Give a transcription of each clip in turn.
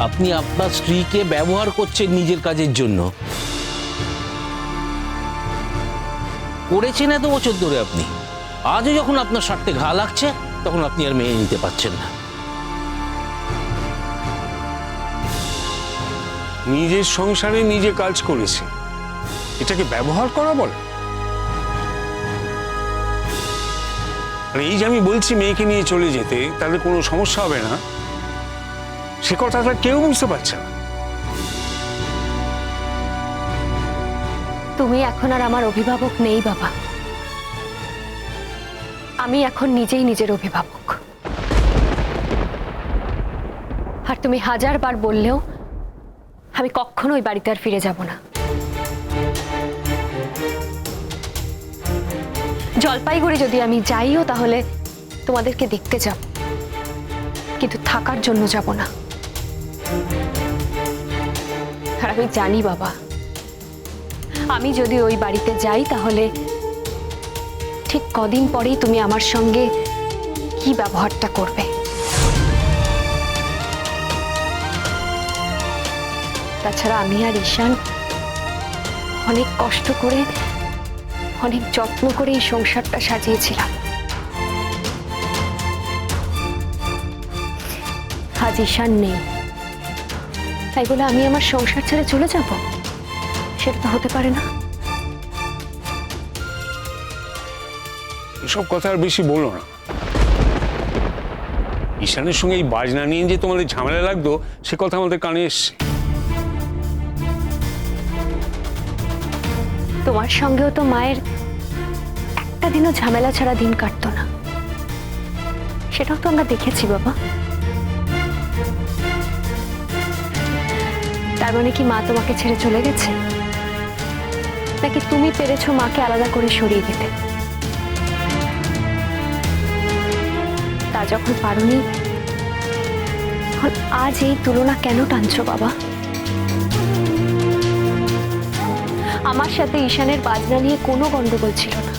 আপনি আপনার স্ত্রীকে ব্যবহার করছেন নিজের কাজের জন্য। করেছেন এত বছর ধরে আপনি, আজও যখন আপনার স্বার্থে ঘা লাগছে তখন আপনি আর মেনে নিতে পারছেন না। নিজের সংসারে নিজে কাজ করেছে, এটাকে ব্যবহার করা বলে? আর এই যে আমি বলছি মেয়েকে নিয়ে চলে যেতে, তাহলে কোনো সমস্যা হবে না, সে কথাটা কেউ বুঝতে পারছে না। তুমি এখন আর আমার অভিভাবক নেই বাবা, আমি এখন নিজেই নিজের অভিভাবক। আর তুমি হাজারবার বললেও আমি কখনো ওই বাড়িতে আর ফিরে যাব না। জলপাইগুড়ি যদি আমি যাইও তাহলে তোমাদেরকে দেখতে যাব, কিন্তু থাকার জন্য যাব না। আর আমি জানি বাবা, আমি যদি ওই বাড়িতে যাই তাহলে ঠিক কদিন পরেই তুমি আমার সঙ্গে কি ব্যবহারটা করবে। তাছাড়া আমি আর ঈশান অনেক কষ্ট করে, অনেক যত্ন করে এই সংসারটা সাজিয়েছিলাম। আজ ঈশান নেই, তাই বলে আমি আমার সংসার ছেড়ে চলে যাব? সেটা তো হতে পারে না। এসব কথা আর বেশি বলো না। ঈশানের সঙ্গে এই বাজনা নিয়ে যে তোমাদের ঝামেলা লাগতো, সে কথা আমাদের কানে এসছে। তোমার সঙ্গেও তো মায়ের একটা দিনও ঝামেলা ছাড়া দিন কাটতো না, সেটাও তো আমরা দেখেছি বাবা। তার মানে কি মা তোমাকে ছেড়ে চলে গেছে, নাকি তুমি পেরেছো মাকে আলাদা করে সরিয়ে দিতে? তা যখন পারোনি, তখন আজ এই তুলনা কেন টানছো বাবা? আমার সাথে ঈশানের বাজনা নিয়ে কোনো গন্ডগোল ছিল না।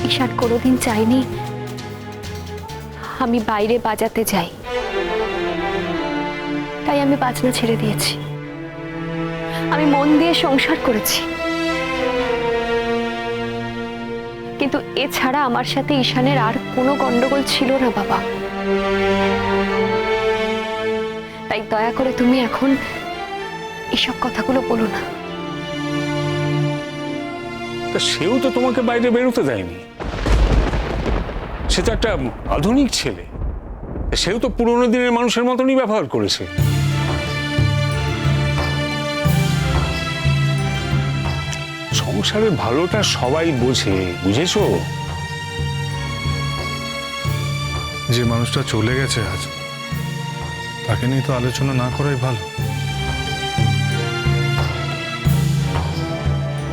ঈশান কোনোদিন চাইনি আমি বাইরে বাজাতে যাই, তাই আমি বাজনা ছেড়ে দিয়েছি। আমি মন দিয়ে সংসার করেছি, কিন্তু এছাড়া আমার সাথে ঈশানের আর কোনো গন্ডগোল ছিল না বাবা। তাই দয়া করে তুমি এখন এসব কথাগুলো বলো না। তা সেও তো তোমাকে বাইরে বেরোতে দেয়নি, সে তো একটা আধুনিক ছেলে, সেও তো পুরোনো দিনের মানুষের মতনই ব্যবহার করেছে। সংসারের ভালোটা সবাই বোঝে, বুঝেছো? যে মানুষটা চলে গেছে আজ, তাকে নিয়ে তো আলোচনা না করাই ভালো।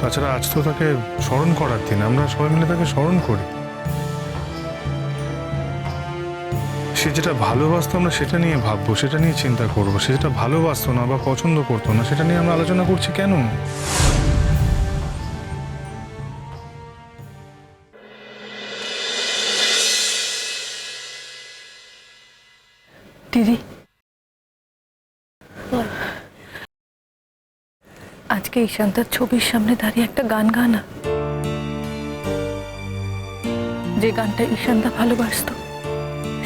তাছাড়া আজ তো তাকে স্মরণ করার দিন, আমরা সবাই মিলে তাকে স্মরণ করি। সে যেটা ভালোবাসতো আমরা সেটা নিয়ে ভাববো, সেটা নিয়ে চিন্তা করবো। সে যেটা ভালোবাসতো না বা পছন্দ করতো না, সেটা নিয়ে আমরা আলোচনা করছি কেন? দিদি, আজকে ঈশান্তার ছবির সামনে দাঁড়িয়ে একটা গান গানা, যে গানটা ঈশান্তা ভালোবাসতো,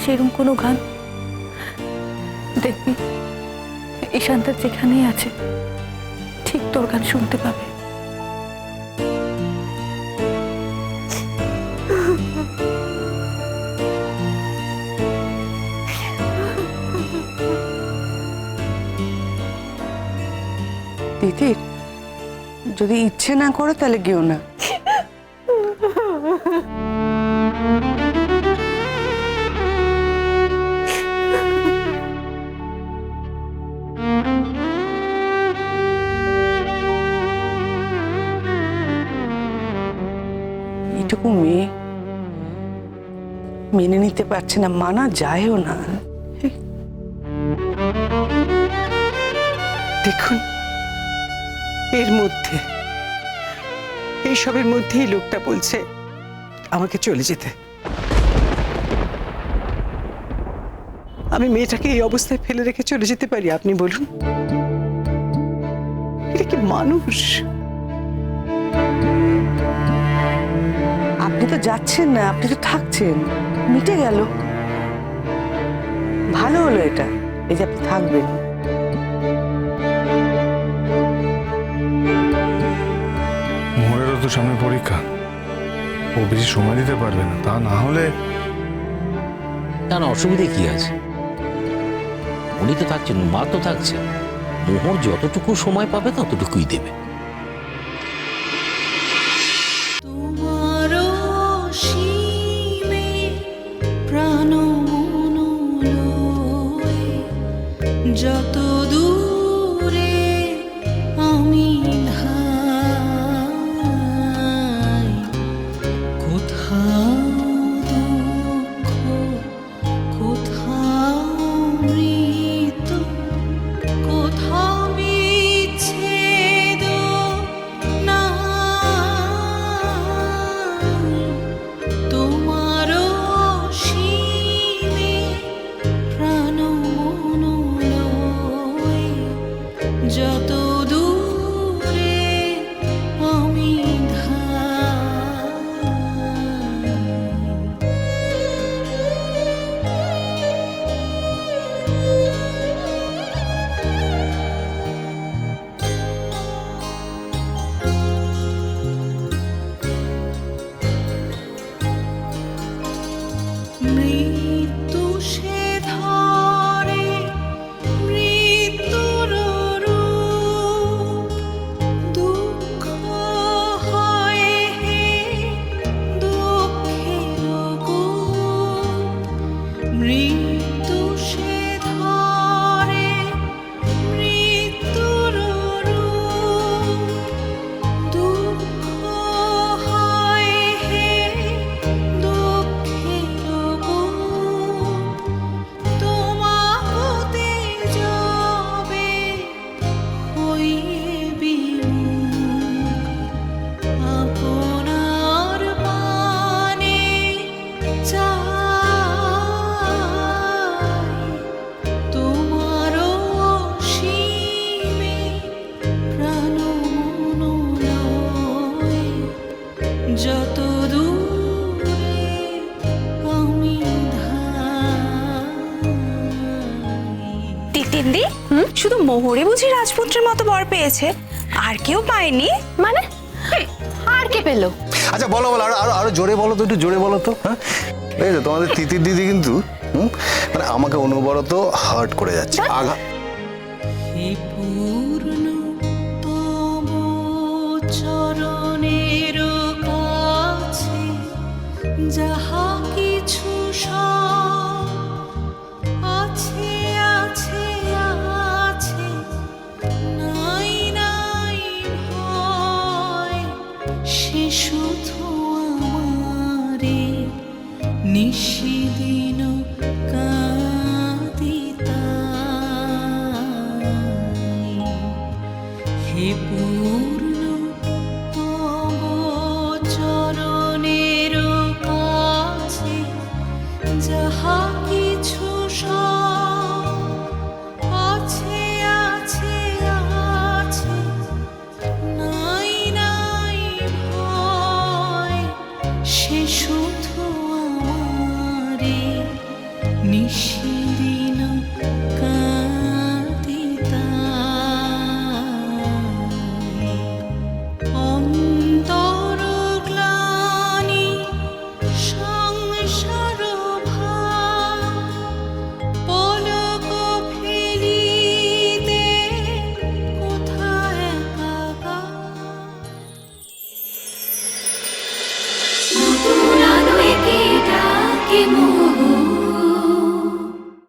সেরকম কোনো গান। দেখবি ঈশান্তার যেখানেই আছে ঠিক তোর গান শুনতে পাবে। দিদির যদি ইচ্ছে না করে তাহলে গিয়েও না। এইটুকু মেয়ে মেনে নিতে পারছে না, মানা যায়ও না। দেখুন, এর মধ্যে এইসবের মধ্যেই লোকটা বলছে আমাকে চলে যেতে। আমি মেয়েটাকে এই অবস্থায় ফেলে রেখে চলে যেতে পারি? আপনি বলুন, এটা কি মানুষ? আপনি তো যাচ্ছেন না, আপনি তো থাকছেন, মিটে গেল। ভালো হলো এটা, এই যে আপনি থাকবেন। মোহরেরও তো সামনে পরীক্ষা, ও বেশি সময় দিতে পারবে না। তা না হলে কেন, অসুবিধে কি আছে? উনি তো থাকছেন, মা তো থাকছে। মোহর যতটুকু সময় পাবে ততটুকুই দেবে। তোমার সীমে প্রাণ মন লয়ে যত দূরে আমি ধাই, কোথাও দুঃখ, কোথাও মৃত্যু, কোথাও বিচ্ছেদ নাই। তোমার সীমে প্রাণ মন লয়ে যত দূরে আমি ধাই। মৃত্যু সে ধরে মৃত্যুর রূপ, দুঃখ হয় হে দুঃখের কূপ। মৃত্যু সে ধরে মৃত্যুর রূপ, দুঃখ হয় হে দুঃখের কূপ। তোমা হতে যাবে হইয়ে বিমুখ, আপনার পানে চাই। তোমার সীমে প্রাণ মন লয়ে যত দূরে আমি ধাই। তিন্দি, শুধু মোহরে বুঝি রাজপুত্রের মতো বর পেয়েছে, আর কেউ পায়নি? মানে আর কে পেলো? আচ্ছা বলো বলো, আরো আরো আরো জোরে বলো তো, একটু জোরে বলো তো। হ্যাঁ, এই তো তোমাদের তিতির দিদি কিন্তু মানে আমাকে অনবরত হার্ট করে যাচ্ছে। আঘাত। হে পূর্ণ তব চরণের কাছে যাহা কিছু